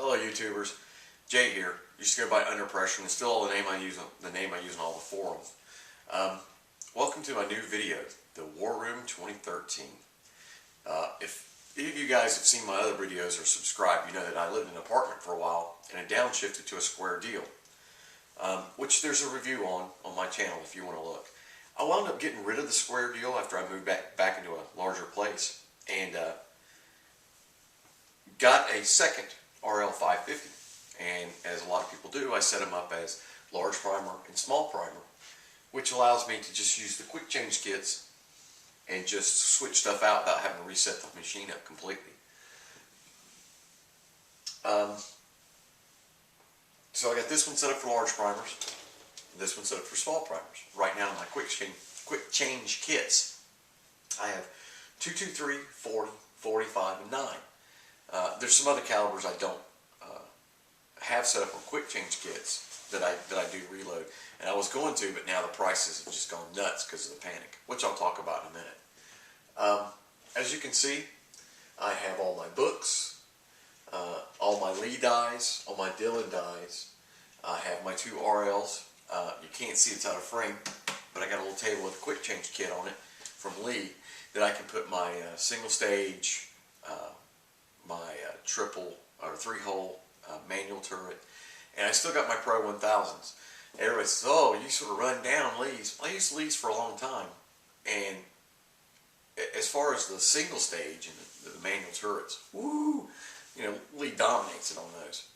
Hello YouTubers, Jay here. You just go by Under Pressure, and it's still the name I use on all the forums. Welcome to my new video, the War Room 2013. If any of you guys have seen my other videos or subscribed, you know that I lived in an apartment for a while and I downshifted to a square deal, which there's a review on my channel if you want to look. I wound up getting rid of the square deal after I moved back into a larger place and got a second RL 550, and as a lot of people do, I set them up as large primer and small primer, which allows me to just use the quick change kits and just switch stuff out without having to reset the machine up completely. So I got this one set up for large primers, this one set up for small primers. Right now in my quick change kits, I have 223, 40, 45, and 9. There's some other calibers I don't have set up on quick change kits that I do reload, and I was going to, but now the prices have just gone nuts because of the panic, which I'll talk about in a minute. As you can see, I have all my books, all my Lee dies, all my Dillon dies. I have my two RLs. You can't see it's out of frame, but I got a little table with a quick change kit on it from Lee that I can put my single stage, my triple or 3-hole manual turret, and I still got my Pro 1000s. Everybody says, "Oh, you sort of run down Lees." I used Lees for a long time, and as far as the single stage and the manual turrets, woo, Lee dominates it on those.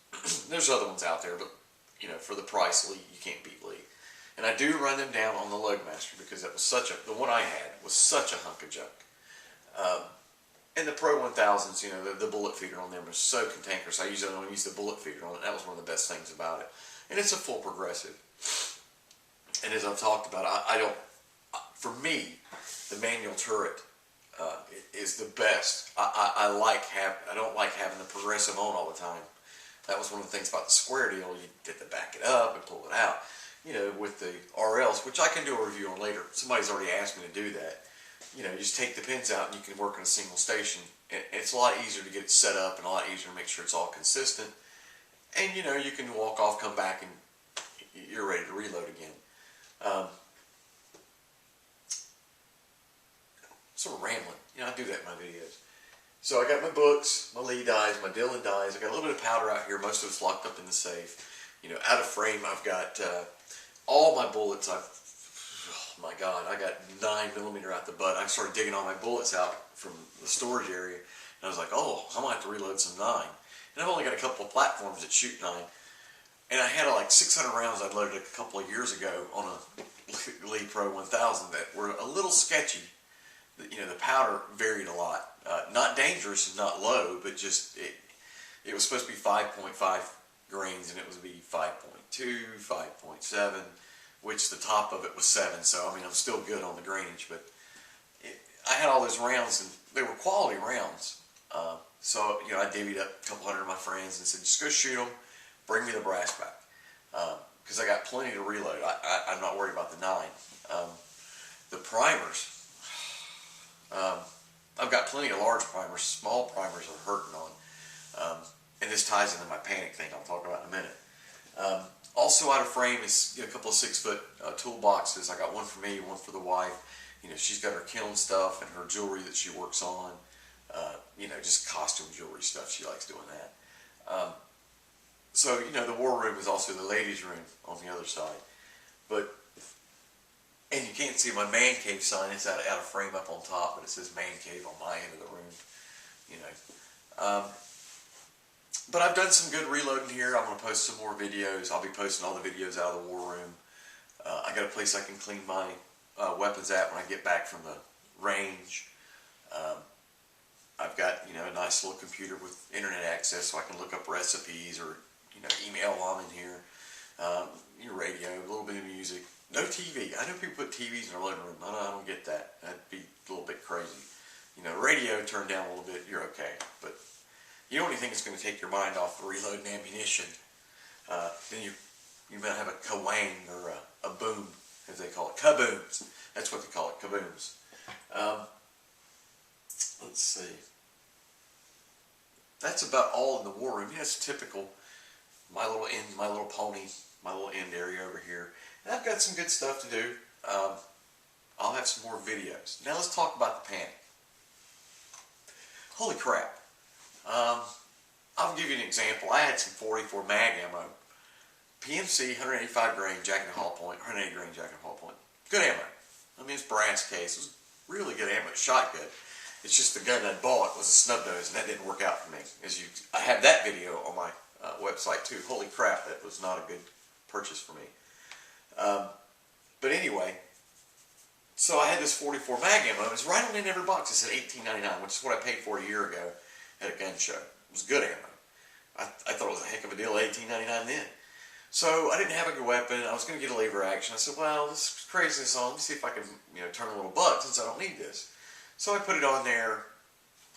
There's other ones out there, but for the price, Lee, you can't beat Lee. And I do run them down on the Loadmaster because that was the one I had was such a hunk of junk. And the Pro 1000s, the bullet feeder on them is so cantankerous. I don't use the bullet feeder on it. That was one of the best things about it. And it's a full progressive. And as I've talked about, for me, the manual turret is the best. I don't like having the progressive on all the time. That was one of the things about the square deal. You get to back it up and pull it out. With the RLs, which I can do a review on later. Somebody's already asked me to do that. You just take the pins out and you can work on a single station. It's a lot easier to get it set up and a lot easier to make sure it's all consistent. And you can walk off, come back, and you're ready to reload again. Sort of rambling. I do that in my videos. So I got my books, my Lee dies, my Dillon dies. I got a little bit of powder out here. Most of it's locked up in the safe. Out of frame, I've got all my bullets. Oh my God, I got 9mm out the butt. I started digging all my bullets out from the storage area, and I was like, oh, I'm gonna have to reload some 9. And I've only got a couple of platforms that shoot 9, and I had like 600 rounds I'd loaded a couple of years ago on a Lee Pro 1000 that were a little sketchy. The powder varied a lot. Not dangerous and not low, but just it was supposed to be 5.5 grains, and it would be 5.2, 5.7. Which the top of it was 7, so I'm still good on the grainage, but I had all those rounds, and they were quality rounds. So I divvied up a couple hundred of my friends and said, just go shoot them, bring me the brass back, because I got plenty to reload. I'm not worried about the 9. The primers, I've got plenty of large primers. Small primers are hurting on, and this ties into my panic thing I'll talk about in a minute. Also out of frame is a couple of 6-foot toolboxes. I got one for me, one for the wife. She's got her kiln stuff and her jewelry that she works on. Just costume jewelry stuff. She likes doing that. So the war room is also the ladies' room on the other side. And you can't see my man cave sign. It's out of frame up on top, but it says man cave on my end of the room. But I've done some good reloading here. I'm going to post some more videos. I'll be posting all the videos out of the war room. I got a place I can clean my weapons at when I get back from the range. I've got a nice little computer with internet access, so I can look up recipes or email while I'm in here. Your radio, a little bit of music. No TV. I know people put TVs in their living room. I don't get that. That'd be a little bit crazy. Radio turned down a little bit. You're okay, but you only think it's going to take your mind off the reloading ammunition. Then you might have a kawang or a boom, as they call it. Kabooms. That's what they call it, kabooms. Let's see. that's about all in the war room. It's typical. My little pony, my little end area over here. And I've got some good stuff to do. I'll have some more videos. Now let's talk about the panic. Holy crap. I'll give you an example. I had some 44 mag ammo. PMC, 185 grain, jacket and haul point, 180 grain jacket and haul point. Good ammo. I mean, it's brass case. It was really good ammo. It shot good. It's just the gun I bought was a snub nose, and that didn't work out for me. I have that video on my website too. Holy crap, that was not a good purchase for me. But anyway, so I had this 44 mag ammo. It was right on in every box. It said $18.99, which is what I paid for a year ago at a gun show. It was good ammo. I thought it was a heck of a deal, $18.99 then. So I didn't have a good weapon. I was going to get a lever action. I said, well, this is craziness on. Let me see if I can, turn a little buck since I don't need this. So I put it on there.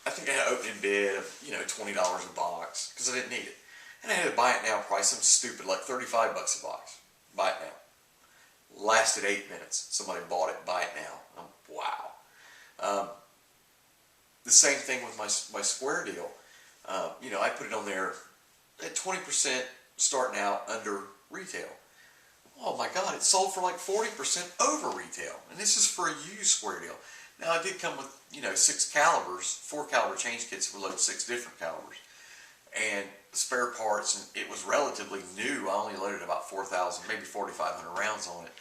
I think I had an opening bid of, $20 a box because I didn't need it. And I had a buy it now price, something stupid, like 35 bucks a box. Buy it now. Lasted 8 minutes. Somebody bought it, buy it now. Wow. The same thing with my square deal. I put it on there at 20% starting out under retail. Oh my God, it sold for like 40% over retail. And this is for a used square deal. Now it did come with, 6 calibers, 4 caliber change kits reload 6 different calibers. And spare parts, and it was relatively new. I only loaded about 4,000, maybe 4,500 rounds on it.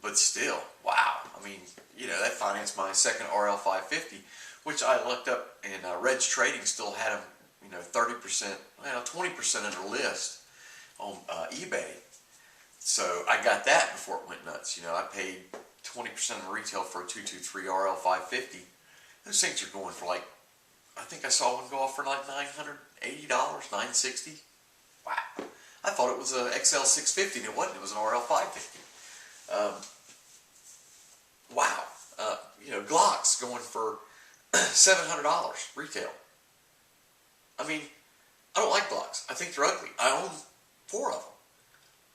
But still, wow. I mean, that financed my second RL 550, which I looked up, and Red's Trading still had them, 30%, 20% under list on eBay. So I got that before it went nuts. I paid 20% of retail for a 223 RL 550. Those things are going for like, I think I saw one go off for like $980, $960. Wow. I thought it was a XL 650, and it wasn't. It was an RL 550. Wow. Glocks going for $700 retail. I mean, I don't like Glocks. I think they're ugly. I own 4 of them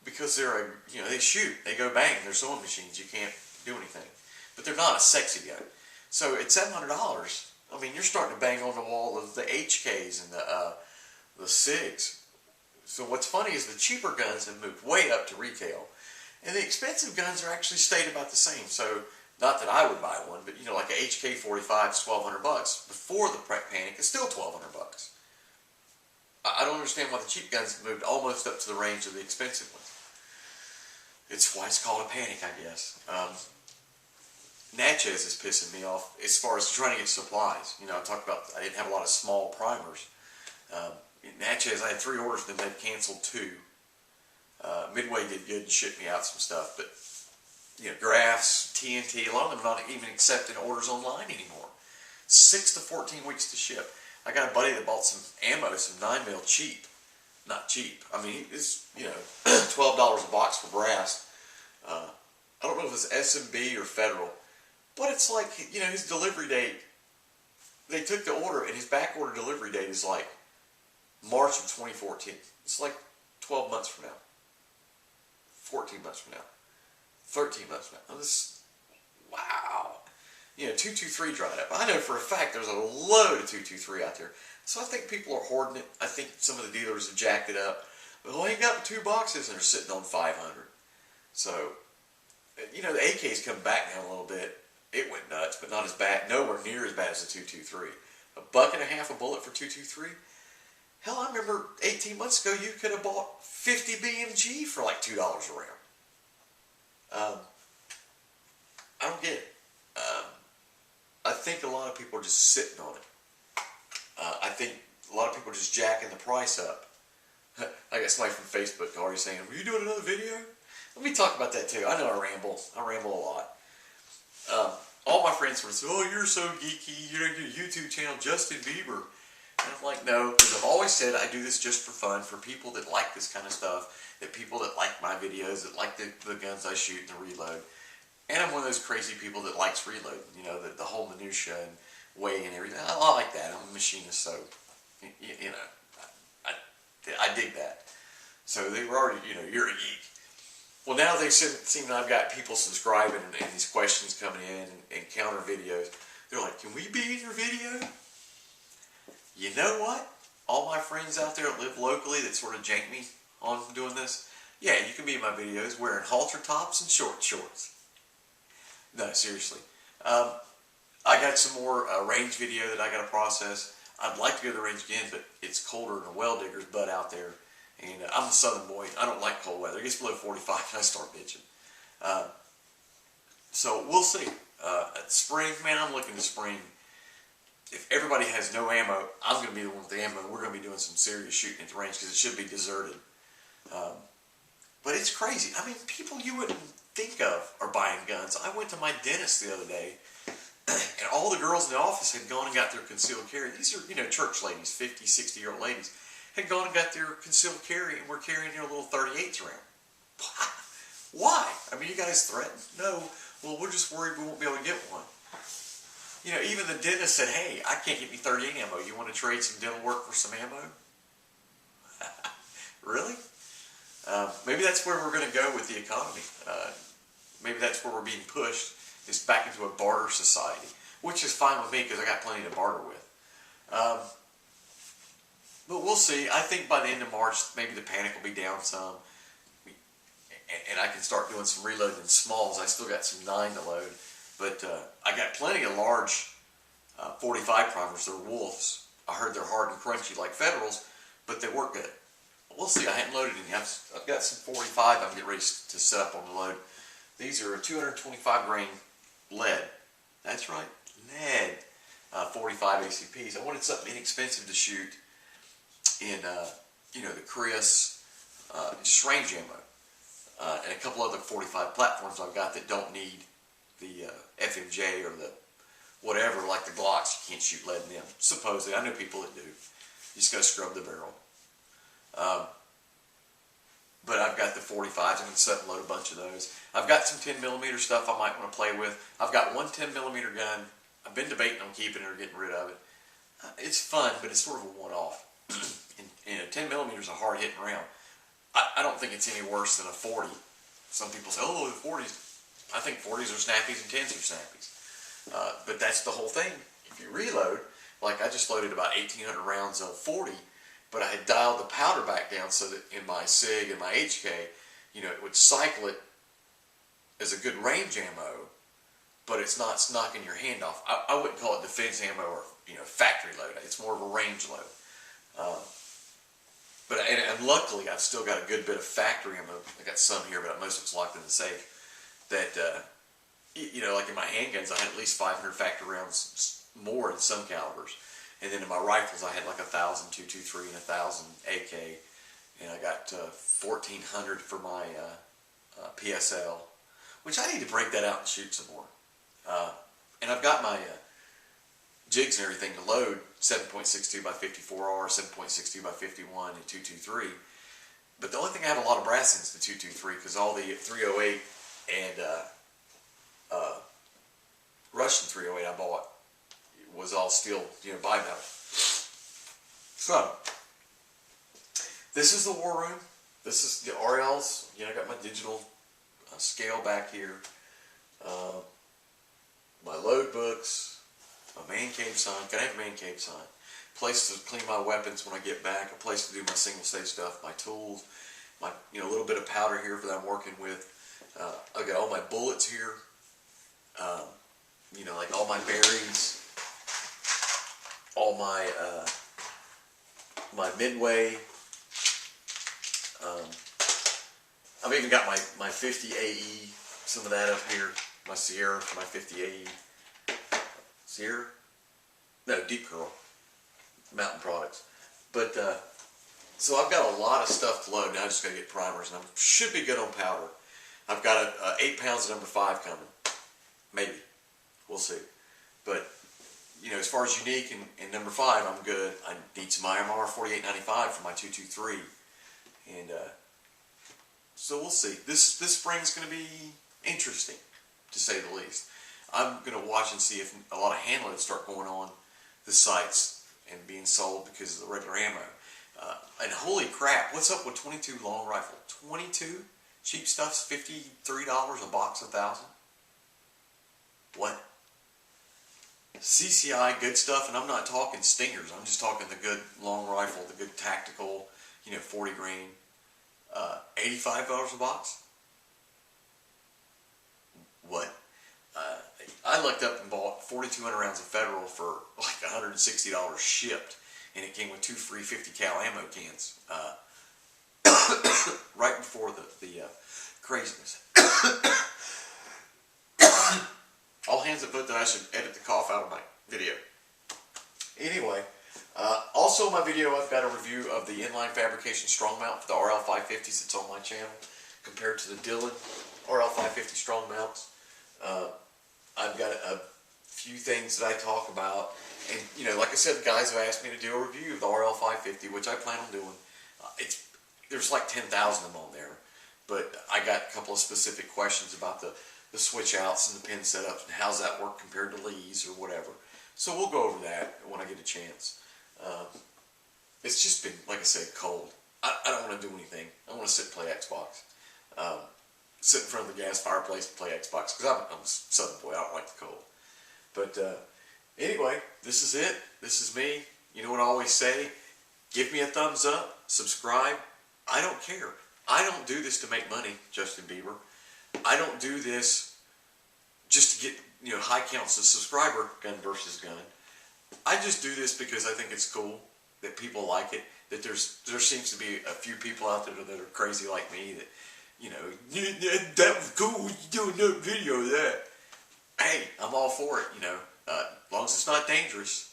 because they're they shoot, they go bang. They're sewing machines. You can't do anything, but they're not a sexy gun. So at $700, I mean, you're starting to bang on the wall of the HKs and the SIGs. So what's funny is the cheaper guns have moved way up to retail, and the expensive guns are actually stayed about the same. So not that I would buy one, but like a HK 45 is $1,200 before the panic. It's still $1,200. I don't understand why the cheap guns have moved almost up to the range of the expensive ones. It's why it's called a panic, I guess. Natchez is pissing me off as far as trying to get supplies. I talked about I didn't have a lot of small primers. Natchez, I had 3 orders, then they've canceled 2. Midway did good and shipped me out some stuff, but Graphs, TNT, a lot of them are not even accepting orders online anymore. 6 to 14 weeks to ship. I got a buddy that bought some ammo, some 9mm cheap. Not cheap. I mean, it's, $12 a box for brass. I don't know if it's S&B or Federal, but it's like, his delivery date, they took the order, and his back order delivery date is like March of 2014. It's like 12 months from now. 14 months from now. 13 months from now. Wow. 223 dried up. I know for a fact there's a load of 223 out there. So I think people are hoarding it. I think some of the dealers have jacked it up. But I ain't got 2 boxes and they're sitting on 500. So, the AK's come back now a little bit. It went nuts, but not as bad. Nowhere near as bad as the 223. $1.50 a bullet for 223. Hell, I remember 18 months ago you could have bought 50 BMG for like $2 a round. I don't get it. I think a lot of people are just sitting on it. I think a lot of people are just jacking the price up. I got somebody from Facebook already saying, "Are you doing another video?" Let me talk about that too. I know I ramble. I ramble a lot. All my friends were saying, "Oh, you're so geeky. You're on your YouTube channel, Justin Bieber." And I'm like, no, because I've always said I do this just for fun, for people that like this kind of stuff, that people that like my videos, that like the guns I shoot and the reload. And I'm one of those crazy people that likes reload, the whole minutia and weighing and everything. I like that. I'm a machinist, so, I dig that. So they were already, you're a geek. Well, now they seem I've got people subscribing and these questions coming in and counter videos. They're like, "Can we be in your video?" You know what? All my friends out there that live locally that sort of jank me on doing this, yeah, you can be in my videos wearing halter tops and short shorts. No, seriously. I got some more range video that I got to process. I'd like to go to the range again, but it's colder than a well digger's butt out there. And I'm a southern boy. I don't like cold weather. It gets below 45 and I start bitching. So we'll see. Spring, man, I'm looking to spring. If everybody has no ammo, I'm going to be the one with the ammo. We're going to be doing some serious shooting at the range because it should be deserted. But it's crazy. I mean, people you wouldn't think of are buying guns. I went to my dentist the other day, and all the girls in the office had gone and got their concealed carry. These are, church ladies, 50, 60-year-old ladies, had gone and got their concealed carry and were carrying their little 38s around. Why? I mean, you guys threatened? No. Well, we're just worried we won't be able to get one. Even the dentist said, hey, I can't get me 38 ammo. You want to trade some dental work for some ammo? Really? Maybe that's where we're going to go with the economy. Maybe that's where we're being pushed, is back into a barter society, which is fine with me because I got plenty to barter with. But we'll see. I think by the end of March, maybe the panic will be down some, and I can start doing some reloading in smalls. I still got some 9 to load, but I got plenty of large 45 primers. They're Wolves. I heard they're hard and crunchy like Federals, but they work good. We'll see. I haven't loaded any. I've got some 45 I'm getting ready to set up on the load. These are 225 grain lead. That's right, lead. 45 ACPs. I wanted something inexpensive to shoot in, the Chris, just range ammo. And a couple other 45 platforms I've got that don't need the FMJ or the whatever, like the Glocks. You can't shoot lead in them. Supposedly. I know people that do. You just got to scrub the barrel. But I've got the 45s. I'm going to set and load a bunch of those. I've got some 10mm stuff I might want to play with. I've got one 10mm gun. I've been debating on keeping it or getting rid of it. It's fun, but it's sort of a one-off. and 10mm is a hard-hitting round. I don't think it's any worse than a 40. Some people say, oh, the 40s. I think 40s are snappies and 10s are snappies. But that's the whole thing. If you reload, like I just loaded about 1,800 rounds of 40, but I had dialed the powder back down so that in my SIG and my HK, it would cycle it as a good range ammo, but it's not knocking your hand off. I wouldn't call it defense ammo or factory load. It's more of a range load. And luckily I've still got a good bit of factory ammo. I got some here, but most of it's locked in the safe. That like in my handguns, I had at least 500 factory rounds more in some calibers. And then in my rifles, I had like 1,000 223 and 1,000 AK, and I got 1,400 for my PSL, which I need to break that out and shoot some more. And I've got my jigs and everything to load 7.62 by 54R, 7.62 by 51, and 223. But the only thing I have a lot of brass in is the 223 because all the 308 and Russian 308 I bought was all steel, bimetal. So, this is the war room. This is the RLs. I got my digital scale back here. My load books. My man cave sign. Gotta have a man cave sign. Place to clean my weapons when I get back. A place to do my single stage stuff. My tools. My little bit of powder here that I'm working with. I got all my bullets here. Like all my bearings. All my my Midway. I've even got my 50 AE, some of that up here. My Sierra for my 50 AE. Sierra? No, Deep Curl. Mountain Products. But, so I've got a lot of stuff to load. Now I just got to get primers, and I should be good on powder. I've got 8 pounds of number 5 coming. Maybe. We'll see. But, as far as unique and number 5, I'm good. I need some IMR 4895 for my 223. And, so we'll see. This spring's going to be interesting, to say the least. I'm going to watch and see if a lot of hand loads start going on the sites and being sold because of the regular ammo. And holy crap, what's up with 22 long rifle? 22? Cheap stuff's $53 a box, 1,000? What? CCI good stuff, and I'm not talking stingers. I'm just talking the good long rifle, the good tactical, 40 grain, $85 a box. What? I looked up and bought 4,200 rounds of Federal for like $160 shipped, and it came with 2 free 50 cal ammo cans. Right before the craziness. All hands that vote that I should edit the cough out of my video. Anyway, also in my video I've got a review of the inline fabrication strong mount for the RL550s. It's on my channel compared to the Dillon RL550 strong mounts. I've got a few things that I talk about, and like I said, the guys have asked me to do a review of the RL550, which I plan on doing. There's like 10,000 of them on there, but I got a couple of specific questions about the switch outs and the pin setups and how's that work compared to Lee's or whatever. So we'll go over that when I get a chance. It's just been, like I said, cold. I don't want to do anything. I want to sit and play Xbox. Sit in front of the gas fireplace and play Xbox, because I'm a Southern boy. I don't like the cold. But anyway, this is it. This is me. You know what I always say? Give me a thumbs up. Subscribe. I don't care. I don't do this to make money, Justin Bieber. I don't do this just to get high counts of subscriber, gun versus gun. I just do this because I think it's cool that people like it. That there seems to be a few people out there that are crazy like me that that was cool. You do another video of that. Hey, I'm all for it. As long as it's not dangerous.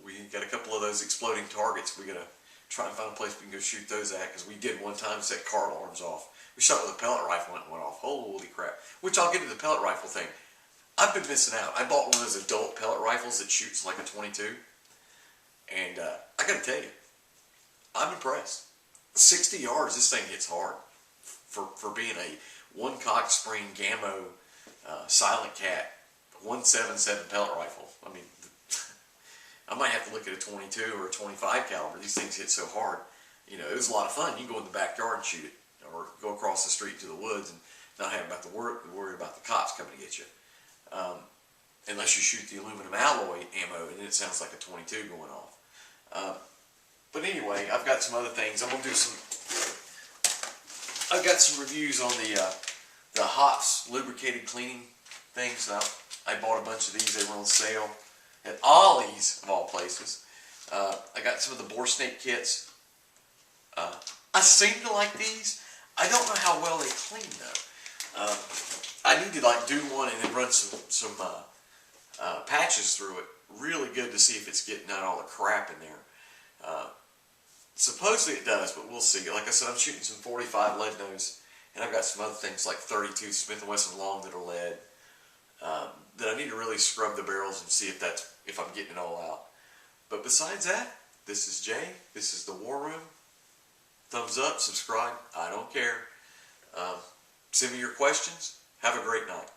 We got a couple of those exploding targets. We gotta try and find a place we can go shoot those at, because we did one time set car alarms off. We shot with a pellet rifle and it went off. Holy crap. Which I'll get to the pellet rifle thing. I've been missing out. I bought one of those adult pellet rifles that shoots like a 22. And I gotta tell you, I'm impressed. 60 yards, this thing hits hard. For being a one cock spring Gammo Silent Cat 177 pellet rifle. I mean, I might have to look at a 22 or a 25 caliber. These things hit so hard. It was a lot of fun. You can go in the backyard and shoot it, or go across the street to the woods and not have to worry about the cops coming to get you. Unless you shoot the aluminum alloy ammo, and then it sounds like a 22 going off. But anyway, I've got some other things. I've got some reviews on the Hops lubricated cleaning things. I bought a bunch of these. They were on sale at Ollie's, of all places. I got some of the bore snake kits. I seem to like these. I don't know how well they clean though. I need to do one and then run some patches through it. Really good to see if it's getting out all the crap in there. Supposedly it does, but we'll see. Like I said, I'm shooting some 45 lead nose, and I've got some other things like 32 Smith & Wesson long that are lead. That I need to really scrub the barrels and see if I'm getting it all out. But besides that, this is Jay. This is the War Room. Thumbs up, subscribe. I don't care. Send me your questions. Have a great night.